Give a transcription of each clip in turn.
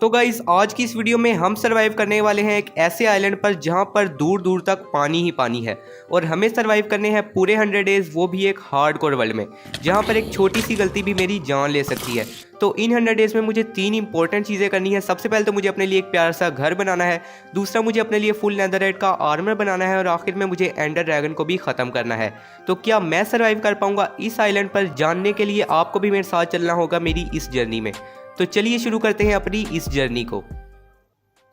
तो गाइस आज की इस वीडियो में हम सरवाइव करने वाले हैं एक ऐसे आइलैंड पर जहां पर दूर दूर तक पानी ही पानी है और हमें सरवाइव करने हैं पूरे 100 डेज, वो भी एक हार्डकोर वर्ल्ड में जहां पर एक छोटी सी गलती भी मेरी जान ले सकती है। तो इन 100 डेज में मुझे 3 इंपॉर्टेंट चीज़ें करनी है। सबसे पहले तो मुझे अपने लिए एक प्यारा सा घर बनाना है, दूसरा मुझे अपने लिए फुल नेदरराइट का आर्मर बनाना है और आखिर में मुझे एंडर ड्रैगन को भी ख़त्म करना है। तो क्या मैं सरवाइव कर पाऊंगा इस आइलैंड पर, जानने के लिए आपको भी मेरे साथ चलना होगा मेरी इस जर्नी में। तो चलिए शुरू करते हैं अपनी इस जर्नी को।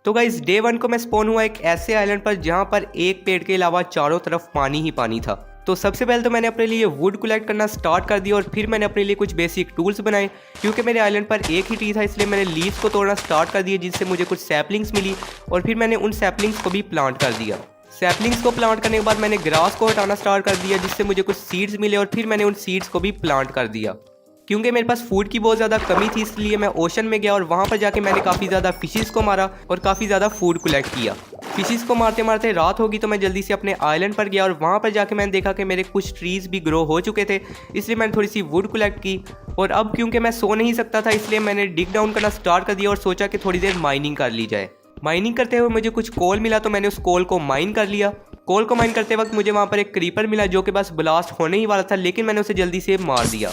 तो गाइस डे 1 को मैं स्पॉन हुआ एक ऐसे आइलैंड पर जहां पर एक पेड़ के अलावा चारों तरफ पानी ही पानी था। तो सबसे पहले तो मैंने अपने लिए वुड कलेक्ट करना स्टार्ट कर दिया और फिर मैंने अपने लिए कुछ बेसिक टूल्स बनाए। क्योंकि मेरे आइलैंड पर एक ही ट्री था इसलिए मैंने लीव्स को तोड़ना स्टार्ट कर दिया, जिससे मुझे कुछ सैपलिंग्स मिली और फिर मैंने उन सैपलिंग्स को भी प्लांट कर दिया। सैपलिंग्स को प्लांट करने के बाद मैंने ग्रास को हटाना स्टार्ट कर दिया, जिससे मुझे कुछ सीड्स मिले और फिर मैंने उन सीड्स को भी प्लांट कर दिया। क्योंकि मेरे पास फूड की बहुत ज़्यादा कमी थी इसलिए मैं ओशन में गया और वहाँ पर जाके मैंने काफ़ी ज़्यादा फिशेस को मारा और काफ़ी ज़्यादा फूड कलेक्ट किया। फिशेस को मारते मारते रात होगी तो मैं जल्दी से अपने आइलैंड पर गया और वहाँ पर जाके मैंने देखा कि मेरे कुछ ट्रीज़ भी ग्रो हो चुके थे, इसलिए मैंने थोड़ी सी वुड कलेक्ट की। और अब क्योंकि मैं सो नहीं सकता था इसलिए मैंने डिग डाउन करना स्टार्ट कर दिया और सोचा कि थोड़ी देर माइनिंग कर ली जाए। माइनिंग करते हुए मुझे कुछ कोल मिला तो मैंने उस कोल को माइन कर लिया। कोल को माइन करते वक्त मुझे वहाँ पर एक क्रीपर मिला जो कि बस ब्लास्ट होने ही वाला था, लेकिन मैंने उसे जल्दी से मार दिया।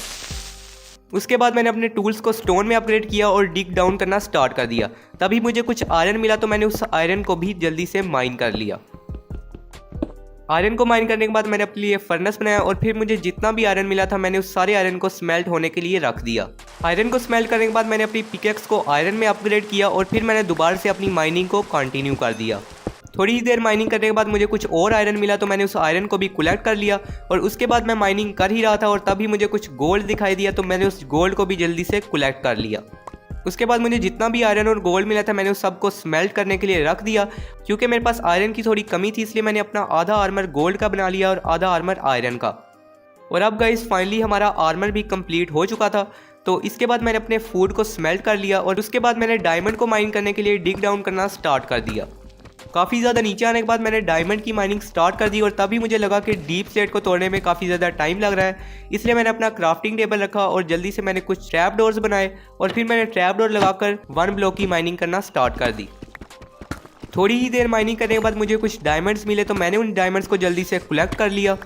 उसके बाद मैंने अपने टूल्स को स्टोन में अपग्रेड किया और डिग डाउन करना स्टार्ट कर दिया। तभी मुझे कुछ आयरन मिला तो मैंने उस आयरन को भी जल्दी से माइन कर लिया। आयरन को माइन करने के बाद मैंने अपने लिए फर्नेस बनाया और फिर मुझे जितना भी आयरन मिला था मैंने उस सारे आयरन को स्मेल्ट होने के लिए रख दिया। आयरन को स्मेल्ट करने के बाद मैंने अपनी पिकेक्स को आयरन में अपग्रेड किया और फिर मैंने दोबारा से अपनी माइनिंग को कंटिन्यू कर दिया। थोड़ी ही देर माइनिंग करने के बाद मुझे कुछ और आयरन मिला तो मैंने उस आयरन को भी कलेक्ट कर लिया और उसके बाद मैं माइनिंग कर ही रहा था और तभी मुझे कुछ गोल्ड दिखाई दिया तो मैंने उस गोल्ड को भी जल्दी से कलेक्ट कर लिया। उसके बाद मुझे जितना भी आयरन और गोल्ड मिला था मैंने उस सबको स्मेल्ट करने के लिए रख दिया। क्योंकि मेरे पास आयरन की थोड़ी कमी थी इसलिए मैंने अपना आधा आर्मर गोल्ड का बना लिया और आधा आर्मर आयरन का। और अब गाइस फाइनली हमारा आर्मर भी कंप्लीट हो चुका था। तो इसके बाद मैंने अपने फूड को स्मेल्ट कर लिया और उसके बाद मैंने डायमंड को माइन करने के लिए डिग डाउन करना स्टार्ट कर दिया। काफ़ी ज़्यादा नीचे आने के बाद मैंने डायमंड की माइनिंग स्टार्ट कर दी और तभी मुझे लगा कि डीप स्लेट को तोड़ने में काफ़ी ज़्यादा टाइम लग रहा है, इसलिए मैंने अपना क्राफ्टिंग टेबल रखा और जल्दी से मैंने कुछ ट्रैप डोर्स बनाए और फिर मैंने ट्रैप डोर लगाकर 1 ब्लॉक की माइनिंग करना स्टार्ट कर दी। थोड़ी ही देर माइनिंग करने के बाद मुझे कुछ डायमंड्स मिले तो मैंने उन डायमंड्स को जल्दी से कलेक्ट कर लिया।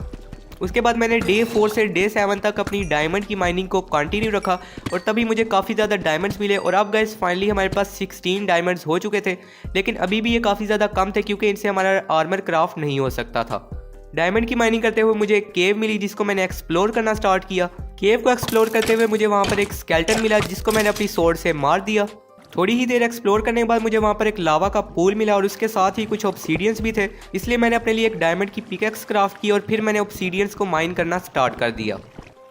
उसके बाद मैंने डे 4 से डे 7 तक अपनी डायमंड की माइनिंग को कंटिन्यू रखा और तभी मुझे काफ़ी ज़्यादा डायमंड्स मिले। और अब गाइस फाइनली हमारे पास 16 डायमंड्स हो चुके थे, लेकिन अभी भी ये काफ़ी ज़्यादा कम थे क्योंकि इनसे हमारा आर्मर क्राफ्ट नहीं हो सकता था। डायमंड की माइनिंग करते हुए मुझे एक केव मिली जिसको मैंने एक्सप्लोर करना स्टार्ट किया। केव को एक्सप्लोर करते हुए मुझे वहाँ पर एक स्केलेटन मिला जिसको मैंने अपनी स्वॉर्ड से मार दिया। थोड़ी ही देर एक्सप्लोर करने के बाद मुझे वहाँ पर एक लावा का पूल मिला और उसके साथ ही कुछ ऑब्सीडियंस भी थे, इसलिए मैंने अपने लिए एक डायमंड की पिकेक्स क्राफ्ट की और फिर मैंने ऑब्सीडियंस को माइन करना स्टार्ट कर दिया।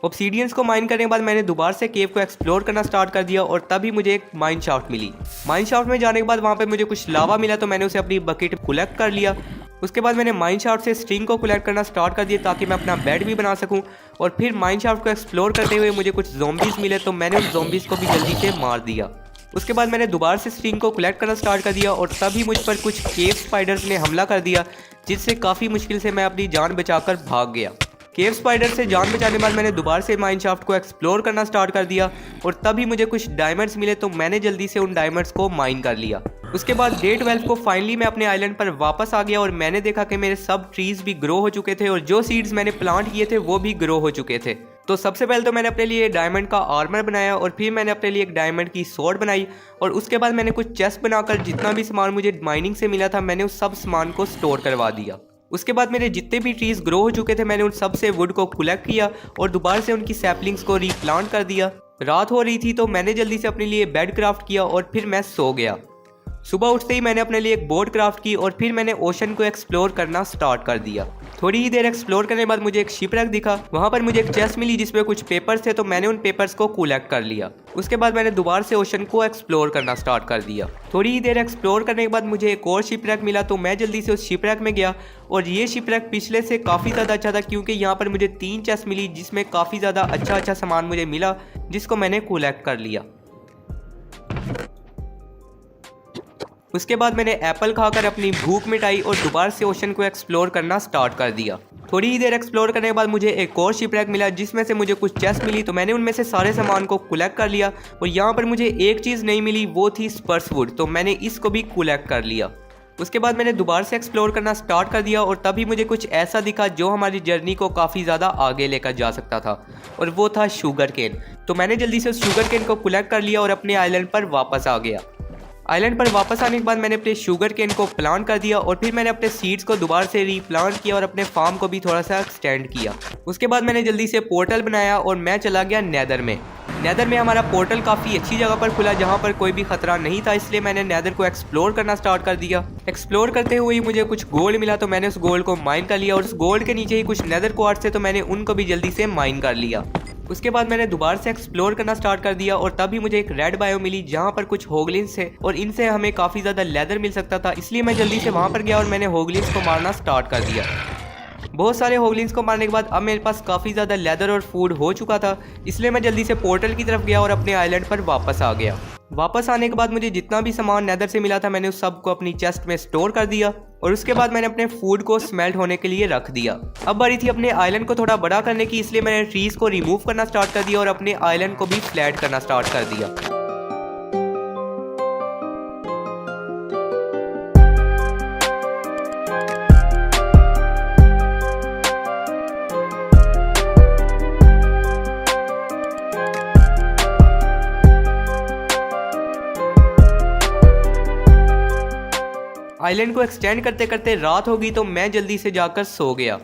ऑब्सीडियंस को माइन करने के बाद मैंने दोबारा से केव को एक्सप्लोर करना स्टार्ट कर दिया और तभी मुझे एक माइन शाफ्ट मिली। माइन शाफ्ट में जाने के बाद वहाँ पर मुझे कुछ लावा मिला तो मैंने उसे अपनी बकेट कलेक्ट कर लिया। उसके बाद मैंने माइन शाफ्ट से स्ट्रिंग को कलेक्ट करना स्टार्ट कर दिया ताकि मैं अपना बेड भी बना सकूं। और फिर माइन शाफ्ट को एक्सप्लोर करते हुए मुझे कुछ ज़ॉम्बीज़ मिले तो मैंने उन ज़ॉम्बीज़ को भी जल्दी से मार दिया। उसके बाद मैंने दोबारा से स्ट्रिंग को कलेक्ट करना स्टार्ट कर दिया और तभी मुझ पर कुछ केव स्पाइडर्स ने हमला कर दिया, जिससे काफ़ी मुश्किल से मैं अपनी जान बचाकर भाग गया। केव स्पाइडर से जान बचाने के बाद मैंने दोबारा से माइन शाफ्ट को एक्सप्लोर करना स्टार्ट कर दिया और तभी मुझे कुछ डायमंड्स मिले तो मैंने जल्दी से उन डायमंड्स को माइन कर लिया। उसके बाद डे 12 को फाइनली मैं अपने आइलैंड पर वापस आ गया और मैंने देखा कि मेरे सब ट्रीज भी ग्रो हो चुके थे और जो सीड्स मैंने प्लांट किए थे वो भी ग्रो हो चुके थे। तो सबसे पहले तो मैंने अपने लिए डायमंड का आर्मर बनाया और फिर मैंने अपने लिए एक डायमंड की स्वॉर्ड बनाई और उसके बाद मैंने कुछ चेस्ट बनाकर जितना भी सामान मुझे माइनिंग से मिला था मैंने उस सब सामान को स्टोर करवा दिया। उसके बाद मेरे जितने भी ट्रीज ग्रो हो चुके थे मैंने उन सब से वुड को कलेक्ट किया और दोबारा से उनकी सैपलिंग्स को रीप्लांट कर दिया। रात हो रही थी तो मैंने जल्दी से अपने लिए बेड क्राफ्ट किया और फिर मैं सो गया। सुबह उठते ही मैंने अपने लिए एक बोट क्राफ्ट की और फिर मैंने ओशन को एक्सप्लोर करना स्टार्ट कर दिया। थोड़ी ही देर एक्सप्लोर करने के बाद मुझे एक शिपरेक दिखा। वहाँ पर मुझे एक चेस्ट मिली जिसमें कुछ पेपर्स थे तो मैंने उन पेपर्स को कलेक्ट कर लिया। उसके बाद मैंने दोबारा से ओशन को एक्सप्लोर करना स्टार्ट कर दिया। थोड़ी ही देर एक्सप्लोर करने के बाद मुझे एक और शिपरेक मिला तो मैं जल्दी से उस शिपरेक में गया और ये शिपरेक पिछले से काफ़ी ज़्यादा अच्छा था क्योंकि यहाँ पर मुझे 3 चेस्ट मिली जिसमें काफ़ी ज़्यादा अच्छा सामान मुझे मिला जिसको मैंने कलेक्ट कर लिया। उसके बाद मैंने एप्पल खाकर अपनी भूख मिटाई और दोबारा से ओशन को एक्सप्लोर करना स्टार्ट कर दिया। थोड़ी ही देर एक्सप्लोर करने के बाद मुझे एक और शिपरैक मिला जिसमें से मुझे कुछ चेस्ट मिली, तो मैंने उनमें से सारे सामान को कलेक्ट कर लिया। और यहाँ पर मुझे एक चीज़ नहीं मिली, वो थी स्पर्स वुड, तो मैंने इसको भी कलेक्ट कर लिया। उसके बाद मैंने दोबारा से एक्सप्लोर करना स्टार्ट कर दिया और तभी मुझे कुछ ऐसा दिखा जो हमारी जर्नी को काफ़ी ज़्यादा आगे लेकर जा सकता था, और वो था शुगर केन। तो मैंने जल्दी से उस शुगर केन को कलेक्ट कर लिया और अपने आइलैंड पर वापस आ गया। आइलैंड पर वापस आने के बाद मैंने अपने शुगर केन को प्लांट कर दिया और फिर मैंने अपने सीड्स को दोबारा से रीप्लांट किया और अपने फार्म को भी थोड़ा सा एक्सटेंड किया। उसके बाद मैंने जल्दी से पोर्टल बनाया और मैं चला गया नेदर में। नेदर में हमारा पोर्टल काफ़ी अच्छी जगह पर खुला जहाँ पर कोई भी खतरा नहीं था, इसलिए मैंने नेदर को एक्सप्लोर करना स्टार्ट कर दिया। एक्सप्लोर करते हुए ही मुझे कुछ गोल्ड मिला, तो मैंने उस गोल्ड को माइन कर लिया और उस गोल्ड के नीचे ही कुछ नेदर क्वार्ट्ज थे, तो मैंने उनको भी जल्दी से माइन कर लिया। उसके बाद मैंने दोबारा से एक्सप्लोर करना स्टार्ट कर दिया और तभी मुझे एक रेड बायो मिली जहाँ पर कुछ होगलिन्स थे और इनसे हमें काफ़ी ज़्यादा लेदर मिल सकता था, इसलिए मैं जल्दी से वहाँ पर गया और मैंने होगलिन्स को मारना स्टार्ट कर दिया। बहुत सारे होगलिन्स को मारने के बाद अब मेरे पास काफ़ी ज़्यादा लेदर और फूड हो चुका था, इसलिए मैं जल्दी से पोर्टल की तरफ गया और अपने आइलैंड पर वापस आ गया। वापस आने के बाद मुझे जितना भी सामान नेदर से मिला था मैंने उस सब को अपनी चेस्ट में स्टोर कर दिया और उसके बाद मैंने अपने फूड को स्मेल्ट होने के लिए रख दिया। अब बारी थी अपने आइलैंड को थोड़ा बड़ा करने की, इसलिए मैंने ट्रीज को रिमूव करना स्टार्ट कर दिया और अपने आइलैंड को भी फ्लैट करना स्टार्ट कर दिया। आइलैंड को एक्सटेंड करते करते रात हो गई, तो मैं जल्दी से जाकर सो गया।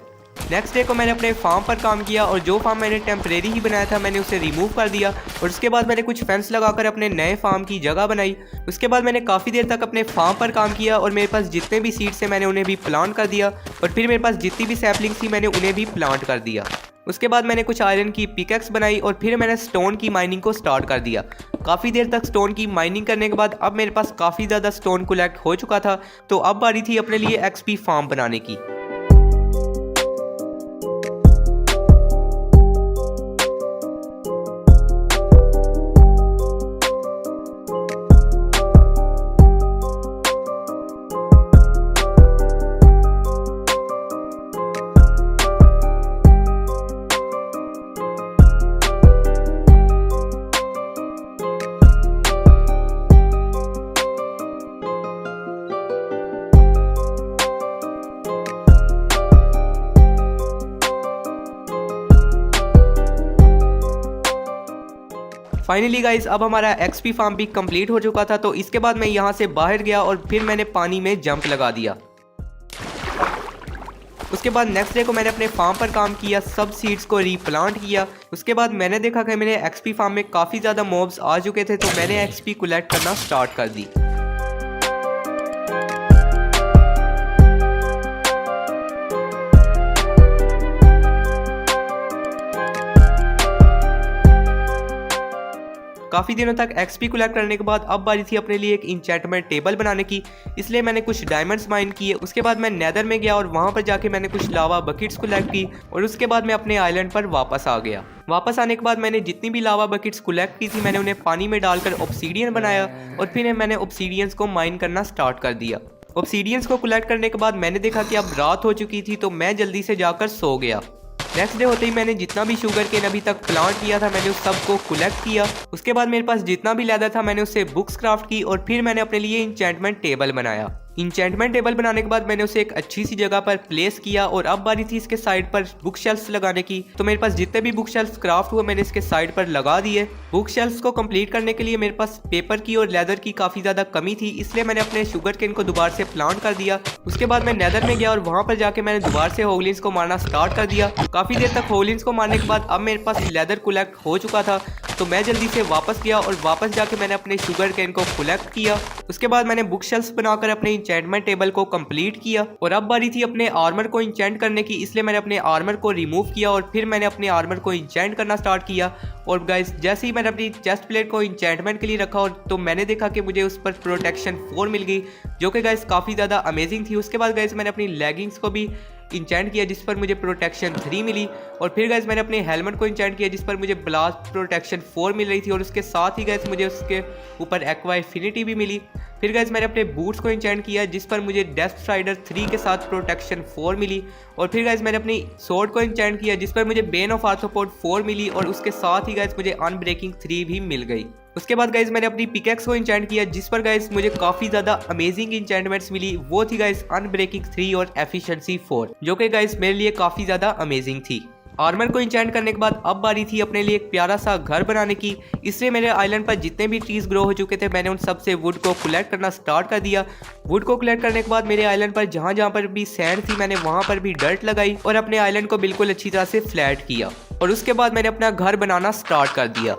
नेक्स्ट डे को मैंने अपने फार्म पर काम किया और जो फार्म मैंने टेम्परेरी ही बनाया था मैंने उसे रिमूव कर दिया और उसके बाद मैंने कुछ फेंस लगाकर अपने नए फार्म की जगह बनाई। उसके बाद मैंने काफ़ी देर तक अपने फार्म पर काम किया और मेरे पास जितने भी सीड्स थे मैंने उन्हें भी प्लांट कर दिया और फिर मेरे पास जितनी भी सैपलिंग्स थी मैंने उन्हें भी प्लांट कर दिया। उसके बाद मैंने कुछ आयरन की पिकैक्स बनाई और फिर मैंने स्टोन की माइनिंग को स्टार्ट कर दिया। काफ़ी देर तक स्टोन की माइनिंग करने के बाद अब मेरे पास काफ़ी ज़्यादा स्टोन कलेक्ट हो चुका था, तो अब बारी थी अपने लिए एक्सपी फार्म बनाने की। फाइनली गाइस अब हमारा एक्सपी फार्म भी कंप्लीट हो चुका था, तो इसके बाद मैं यहाँ से बाहर गया और फिर मैंने पानी में जंप लगा दिया। उसके बाद नेक्स्ट डे को मैंने अपने फार्म पर काम किया, सब सीड्स को रीप्लांट किया। उसके बाद मैंने देखा कि मेरे एक्सपी फार्म में काफ़ी ज़्यादा मॉब्स आ चुके थे, तो मैंने एक्सपी कलेक्ट करना स्टार्ट कर दी। काफ़ी दिनों तक एक्सपी कलेक्ट करने के बाद अब बारी थी अपने लिए एक इंचेंटमेंट टेबल बनाने की, इसलिए मैंने कुछ डायमंड्स माइन किए। उसके बाद मैं नेदर में गया और वहाँ पर जाके मैंने कुछ लावा बकेट्स कलेक्ट की और उसके बाद मैं अपने आइलैंड पर वापस आ गया। वापस आने के बाद मैंने जितनी भी लावा बकेट्स कलेक्ट की थी मैंने उन्हें पानी में डालकर ऑब्सीडियन बनाया और फिर मैंने ऑब्सीडियंस को माइन करना स्टार्ट कर दिया। ऑब्सीडियंस को कलेक्ट करने के बाद मैंने देखा कि अब रात हो चुकी थी, तो मैं जल्दी से जाकर सो गया। नेक्स्ट डे होते ही मैंने जितना भी शुगर केन अभी तक प्लांट किया था मैंने उस सब को कलेक्ट किया। उसके बाद मेरे पास जितना भी लेदर था मैंने उससे बुक्स क्राफ्ट की और फिर मैंने अपने लिए इंचेंटमेंट टेबल बनाया। इंचेंटमेंट टेबल बनाने के बाद मैंने उसे एक अच्छी सी जगह पर प्लेस किया और अब बारी थी इसके साइड पर बुक शेल्फ्स लगाने की, तो मेरे पास जितने भी बुक शेल्फ्स क्राफ्ट हुए मैंने इसके साइड पर लगा दिए। बुक शेल्फ्स को कंप्लीट करने के लिए मेरे पास पेपर की और लेदर की काफ़ी ज़्यादा कमी थी, इसलिए मैंने अपने शुगर केन को दोबारा से प्लांट कर दिया। उसके बाद मैं नेदर में गया और वहाँ पर जाके मैंने दोबारा से होगलिन्स को मारना स्टार्ट कर दिया। काफ़ी देर तक होगलिन्स को मारने के बाद अब मेरे पास लेदर कलेक्ट हो चुका था, तो मैं जल्दी से वापस गया और वापस जाके मैंने अपने शुगर केन को कलेक्ट किया। उसके बाद मैंने बुक शेल्फ्स बनाकर अपने इंचेंटमेंट टेबल को कंप्लीट किया और अब बारी थी अपने आर्मर को इंचेंट करने की, इसलिए मैंने अपने आर्मर को रिमूव किया और फिर मैंने अपने आर्मर को इंचेंट करना स्टार्ट किया। और गाइस जैसे ही मैंने अपनी चेस्ट प्लेट को इंचेंटमेंट के लिए रखा और तो मैंने देखा कि मुझे उस पर प्रोटेक्शन 4 मिल गई, जो कि गाइस काफ़ी ज़्यादा अमेजिंग थी। उसके बाद गाइस मैंने अपनी लेगिंग्स को भी इंचेंट किया जिस पर मुझे प्रोटेक्शन 3 मिली और फिर गाइस मैंने अपने हेलमेट को इंचेंट किया जिस पर मुझे ब्लास्ट प्रोटेक्शन 4 मिल रही थी और उसके साथ ही गाइस मुझे उसके ऊपर एक्वा इंफिनिटी भी मिली। फिर गाइस मैंने अपने बूट्स को इंचेंट किया जिस पर मुझे डेस्क स्ट्राइडर 3 के साथ प्रोटेक्शन 4 मिली। और फिर गाइस मैंने अपनी स्वॉर्ड को इंचेंट किया जिस पर मुझे बेन ऑफ आर्थ्रोपोड 4 मिली और उसके साथ ही गाइस मुझे अनब्रेकिंग 3 भी मिल गई। उसके बाद गाइस मैंने अपनी पिकेक्स को इंचेंट किया जिस पर गाइस मुझे काफी ज्यादा अमेजिंग इंचेंटमेंट्स मिली। वो थी गाइस अनब्रेकिंग 3 और एफिशिएंसी 4, जो कि गाइस मेरे लिए काफी ज्यादा अमेजिंग थी। आर्मर को इंचेंट करने के बाद अब बारी थी अपने लिए एक प्यारा सा घर बनाने की। इसलिए मेरे आइलैंड पर जितने भी ट्रीज ग्रो हो चुके थे मैंने उन सब से वुड को कलेक्ट करना स्टार्ट कर दिया। वुड को कलेक्ट करने के बाद मेरे आइलैंड पर जहाँ पर भी सैंड थी मैंने वहाँ पर भी डर्ट लगाई और अपने आइलैंड को बिल्कुल अच्छी तरह से फ्लैट किया। और उसके बाद मैंने अपना घर बनाना स्टार्ट कर दिया।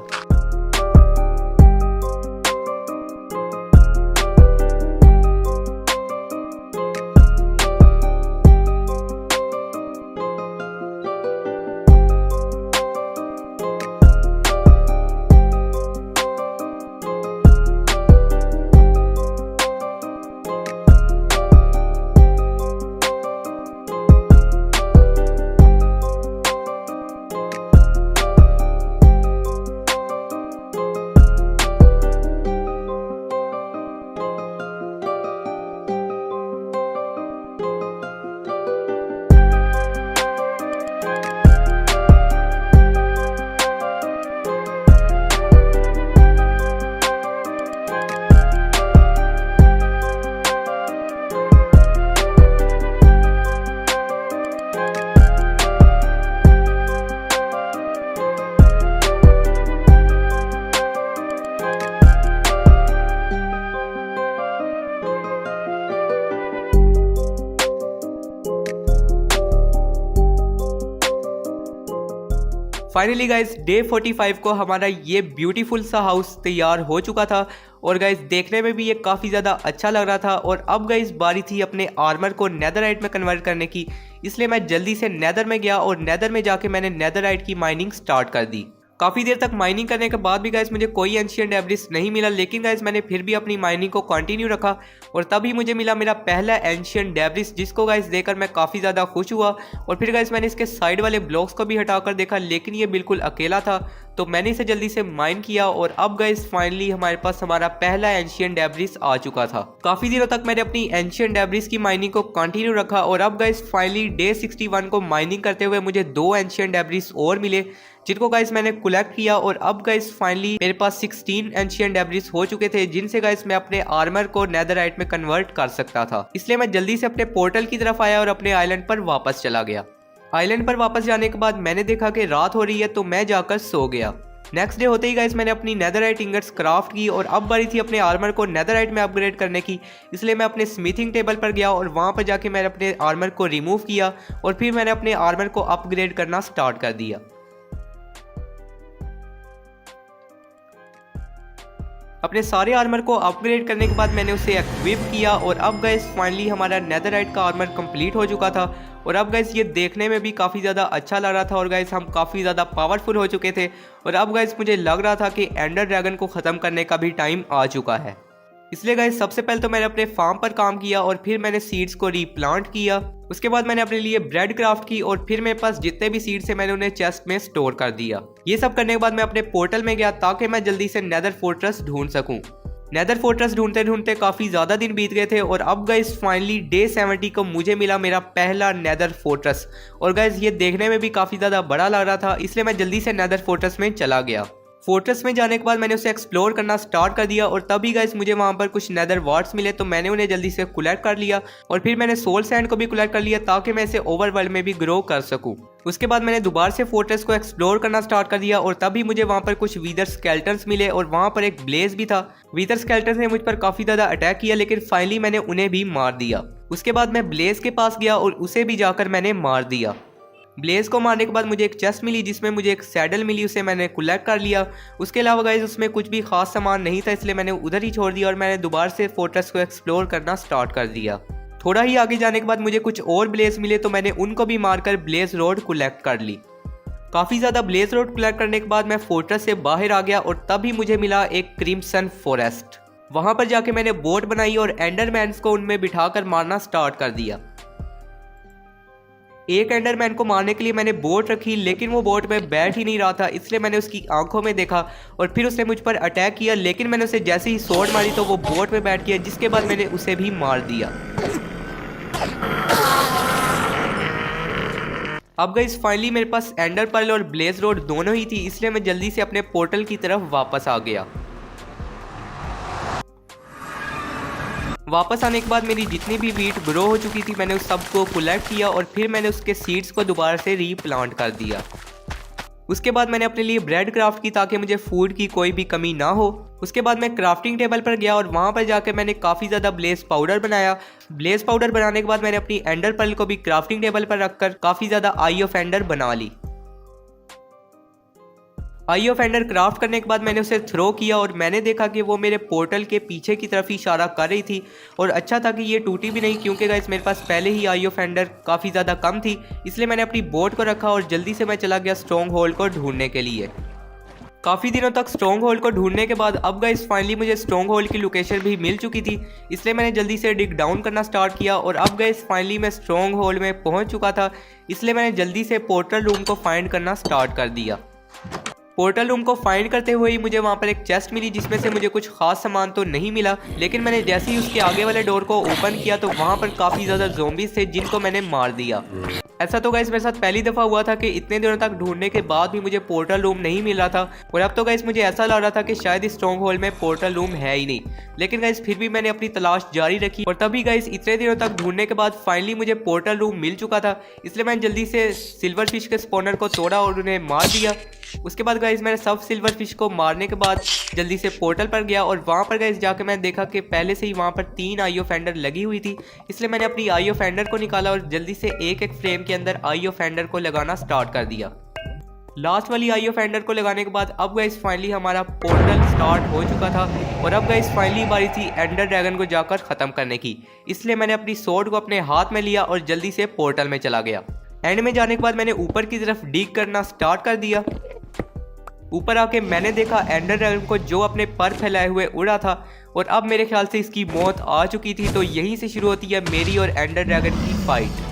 फाइनली गाइज डे 45 को हमारा ये ब्यूटीफुल सा हाउस तैयार हो चुका था और गाइज देखने में भी ये काफ़ी ज़्यादा अच्छा लग रहा था। और अब गाइज बारी थी अपने आर्मर को नेदरराइट में कन्वर्ट करने की। इसलिए मैं जल्दी से नेदर में गया और नेदर में जाके मैंने नेदरराइट की माइनिंग स्टार्ट कर दी। काफ़ी देर तक माइनिंग करने के बाद भी गाइस मुझे कोई एंशिएंट डेब्रिस नहीं मिला, लेकिन गाइस मैंने फिर भी अपनी माइनिंग को कंटिन्यू रखा और तभी मुझे मिला मेरा पहला एंशिएंट डेब्रिस, जिसको गाइस देखकर मैं काफ़ी ज़्यादा खुश हुआ। और फिर गाइस मैंने इसके साइड वाले ब्लॉक्स को भी हटाकर देखा, लेकिन ये बिल्कुल अकेला था, तो मैंने इसे जल्दी से माइन किया और अब गाइस फाइनली हमारे पास हमारा पहला एंशिएंट डेब्रिस आ चुका था। काफ़ी दिनों तक मैंने अपनी एंशिएंट डेब्रिस की माइनिंग को कंटिन्यू रखा और अब गाइस फाइनली डे 61 को माइनिंग करते हुए मुझे 2 एंशिएंट डेब्रिस और मिले, जिनको गाइस मैंने कलेक्ट किया। और अब गाइस फाइनली मेरे पास 16 एंशिएंट डेब्रिस हो चुके थे, जिनसे गाइस मैं अपने आर्मर को नेदरराइट में कन्वर्ट कर सकता था। इसलिए मैं जल्दी से अपने पोर्टल की तरफ आया और अपने आइलैंड पर वापस चला गया। आइलैंड पर वापस जाने के बाद मैंने देखा कि रात हो रही है, तो मैं जाकर सो गया। नेक्स्ट डे होते ही गाइस मैंने अपनी नेदरराइट इंगट्स क्राफ्ट की और अब बारी थी अपने आर्मर को नेदरराइट में अपग्रेड करने की। इसलिए मैं अपने स्मिथिंग टेबल पर गया और वहां पर जाके मैंने अपने आर्मर को रिमूव किया और फिर मैंने अपने आर्मर को अपग्रेड करना स्टार्ट कर दिया। अपने सारे आर्मर को अपग्रेड करने के बाद मैंने उसे एक्विप किया और अब गाइस फाइनली हमारा नेदरराइट का आर्मर कंप्लीट हो चुका था। और अब गाइस ये देखने में भी काफ़ी ज़्यादा अच्छा लग रहा था और गाइस हम काफ़ी ज़्यादा पावरफुल हो चुके थे। और अब गाइस मुझे लग रहा था कि एंडर ड्रैगन को ख़त्म करने का भी टाइम आ चुका है। इसलिए गाइस सबसे पहले तो मैंने अपने फार्म पर काम किया और फिर मैंने सीड्स को रीप्लांट किया। उसके बाद मैंने अपने लिए ब्रेड क्राफ्ट की और फिर मेरे पास जितने भी सीड्स थे मैंने उन्हें चेस्ट में स्टोर कर दिया। ये सब करने के बाद मैं अपने पोर्टल में गया ताकि मैं जल्दी से नेदर फोर्ट्रेस ढूंढ सकूं। नेदर फोर्ट्रेस ढूंढते ढूंढते काफ़ी ज़्यादा दिन बीत गए थे और अब गाइस फाइनली डे 70 को मुझे मिला मेरा पहला नेदर फोर्ट्रेस। और गाइस ये देखने में भी काफ़ी ज़्यादा बड़ा लग रहा था, इसलिए मैं जल्दी से नेदर फोर्ट्रेस में चला गया। फोर्ट्रेस में जाने के बाद मैंने उसे एक्सप्लोर करना स्टार्ट कर दिया और तभी गाइस मुझे वहाँ पर कुछ नेदर वार्ड्स मिले, तो मैंने उन्हें जल्दी से कलेक्ट कर लिया और फिर मैंने सोल सैंड को भी कलेक्ट कर लिया ताकि मैं इसे ओवरवर्ल्ड में भी ग्रो कर सकूं। उसके बाद मैंने दोबारा से फोर्ट्रेस को एक्सप्लोर करना स्टार्ट कर दिया और तभी मुझे वहाँ पर कुछ वीदर स्केल्टन्स मिले और वहाँ पर एक ब्लेज भी था। वीदर स्केल्टन्स ने मुझ पर काफ़ी ज़्यादा अटैक किया, लेकिन फाइनली मैंने उन्हें भी मार दिया। उसके बाद मैं ब्लेज के पास गया और उसे भी जाकर मैंने मार दिया। ब्लेज को मारने के बाद मुझे एक चेस्ट मिली जिसमें मुझे एक सैडल मिली, उसे मैंने कलेक्ट कर लिया। उसके अलावा गाइस उसमें कुछ भी खास सामान नहीं था, इसलिए मैंने उधर ही छोड़ दिया और मैंने दोबारा से फोर्ट्रेस को एक्सप्लोर करना स्टार्ट कर दिया। थोड़ा ही आगे जाने के बाद मुझे कुछ और ब्लेज मिले, तो मैंने उनको भी मारकर ब्लेज रोड कलेक्ट कर ली। काफ़ी ज़्यादा ब्लेज रोड कलेक्ट करने के बाद मैं फोर्ट्रेस से बाहर आ गया और तभी मुझे मिला एक क्रिम्सन फॉरेस्ट। वहाँ पर जाके मैंने बोट बनाई और एंडरमैन्स को उनमें बिठाकर मारना स्टार्ट कर दिया। एक एंडरमैन को मारने के लिए मैंने बोट रखी, लेकिन वो बोट में बैठ ही नहीं रहा था, इसलिए मैंने उसकी आंखों में देखा और फिर उसने मुझ पर अटैक किया। लेकिन मैंने उसे जैसे ही स्वॉर्ड मारी तो वो बोट में बैठ गया, जिसके बाद मैंने उसे भी मार दिया। अब गाइस फाइनली मेरे पास एंडर पर्ल और ब्लेज रोड दोनों ही थी, इसलिए मैं जल्दी से अपने पोर्टल की तरफ वापस आ गया। वापस आने के बाद मेरी जितनी भी वीट ग्रो हो चुकी थी मैंने उस सबको कलेक्ट किया और फिर मैंने उसके सीड्स को दोबारा से रीप्लांट कर दिया। उसके बाद मैंने अपने लिए ब्रेड क्राफ्ट की ताकि मुझे फूड की कोई भी कमी ना हो। उसके बाद मैं क्राफ्टिंग टेबल पर गया और वहाँ पर जाकर मैंने काफ़ी ज़्यादा ब्लेज पाउडर बनाया। ब्लेज पाउडर बनाने के बाद मैंने अपनी एंडर पर्ल को भी क्राफ्टिंग टेबल पर रखकर काफ़ी ज़्यादा आई ऑफ एंडर बना ली। आई ऑफ एंडर क्राफ्ट करने के बाद मैंने उसे थ्रो किया और मैंने देखा कि वो मेरे पोर्टल के पीछे की तरफ ही इशारा कर रही थी और अच्छा था कि ये टूटी भी नहीं, क्योंकि गाइस मेरे पास पहले ही आई ऑफ एंडर काफ़ी ज़्यादा कम थी। इसलिए मैंने अपनी बोट को रखा और जल्दी से मैं चला गया स्ट्रॉन्ग होल्ड को ढूंढने के लिए। काफ़ी दिनों तक स्ट्रॉन्ग होल्ड को ढूंढने के बाद अब गाइस फाइनली मुझे स्ट्रॉन्ग होल्ड की लोकेशन भी मिल चुकी थी, इसलिए मैंने जल्दी से डिग डाउन करना स्टार्ट किया और अब गाइस फाइनली मैं स्ट्रॉन्ग होल्ड में पहुंच चुका था, इसलिए मैंने जल्दी से पोर्टल रूम को फाइंड करना स्टार्ट कर दिया। पोर्टल रूम को फाइंड करते हुए ही मुझे वहाँ पर एक चेस्ट मिली, जिसमें से मुझे कुछ खास सामान तो नहीं मिला, लेकिन मैंने जैसे ही उसके आगे वाले डोर को ओपन किया तो वहाँ पर काफ़ी ज़्यादा ज़ॉम्बीज़ थे जिनको मैंने मार दिया। ऐसा तो गाइस मेरे साथ पहली दफ़ा हुआ था कि इतने दिनों तक ढूंढने के बाद भी मुझे पोर्टल रूम नहीं मिल रहा था और अब तो गाइस मुझे ऐसा लग रहा था कि शायद इस स्ट्रॉन्ग होल्ड में पोर्टल रूम है ही नहीं। लेकिन गाइस फिर भी मैंने अपनी तलाश जारी रखी और तभी गाइस इतने दिनों तक ढूंढने के बाद फाइनली मुझे पोर्टल रूम मिल चुका था, इसलिए मैंने जल्दी से सिल्वर फिश के स्पॉनर को तोड़ा और उन्हें मार दिया। उसके बाद गाइस मैंने सब सिल्वर फिश को मारने के बाद जल्दी से पोर्टल पर गया और वहाँ पर गाइस जाके मैंने देखा कि पहले से ही वहाँ पर 3 आई ऑफ एंडर लगी हुई थी, इसलिए मैंने अपनी आई ऑफ एंडर को निकाला और जल्दी से एक एक फ्रेम के अंदर आई ऑफ एंडर को लगाना स्टार्ट कर दिया। लास्ट वाली आई ऑफ एंडर को लगाने के बाद अब गाइस फाइनली हमारा पोर्टल स्टार्ट हो चुका था और अब गाइस फाइनली बारी थी एंडर ड्रैगन को जाकर ख़त्म करने की, इसलिए मैंने अपनी स्वॉर्ड को अपने हाथ में लिया और जल्दी से पोर्टल में चला गया। एंड में जाने के बाद मैंने ऊपर की तरफ डिग करना स्टार्ट कर दिया। ऊपर आके मैंने देखा एंडर ड्रैगन को जो अपने पर फैलाए हुए उड़ा था और अब मेरे ख्याल से इसकी मौत आ चुकी थी, तो यहीं से शुरू होती है मेरी और एंडर ड्रैगन की फाइट।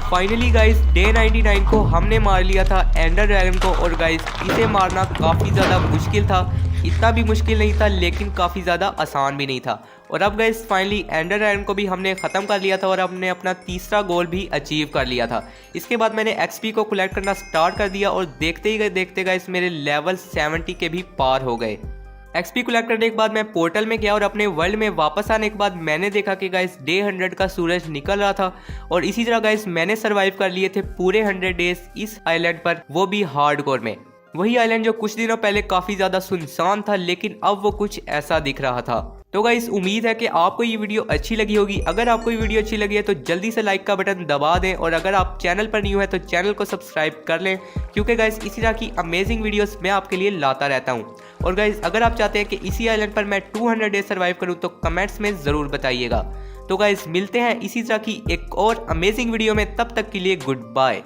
फाइनली गाइस डे 99 को हमने मार लिया था एंडर ड्रैगन को और गाइस इसे मारना काफ़ी ज़्यादा मुश्किल था। इतना भी मुश्किल नहीं था लेकिन काफ़ी ज़्यादा आसान भी नहीं था। और अब गाइस फाइनली एंडर ड्रैगन को भी हमने ख़त्म कर लिया था और हमने अपना तीसरा गोल भी अचीव कर लिया था। इसके बाद मैंने एक्सपी को कलेक्ट करना स्टार्ट कर दिया और देखते ही देखते गाइस मेरे लेवल 70 के भी पार हो गए। एक्सपी कलेक्ट करने के बाद मैं पोर्टल में गया और अपने वर्ल्ड में वापस आने के बाद मैंने देखा कि गाइस डे 100 का सूरज निकल रहा था और इसी तरह गाइस मैंने सरवाइव कर लिए थे पूरे 100 डेज इस आइलैंड पर, वो भी हार्डकोर में। वही आइलैंड जो कुछ दिनों पहले काफ़ी ज़्यादा सुनसान था, लेकिन अब वो कुछ ऐसा दिख रहा था। तो गाइस उम्मीद है कि आपको ये वीडियो अच्छी लगी होगी। अगर आपको ये वीडियो अच्छी लगी है तो जल्दी से लाइक का बटन दबा दें, और अगर आप चैनल पर न्यू है तो चैनल को सब्सक्राइब कर लें, क्योंकि गाइस इसी तरह की अमेजिंग वीडियोस मैं आपके लिए लाता रहता हूँ। और गाइस अगर आप चाहते हैं कि इसी आइलैंड पर मैं 200 डेज सर्वाइव करूँ तो कमेंट्स में ज़रूर बताइएगा। तो गाइस मिलते हैं इसी तरह की एक और अमेजिंग वीडियो में, तब तक के लिए गुड बाय।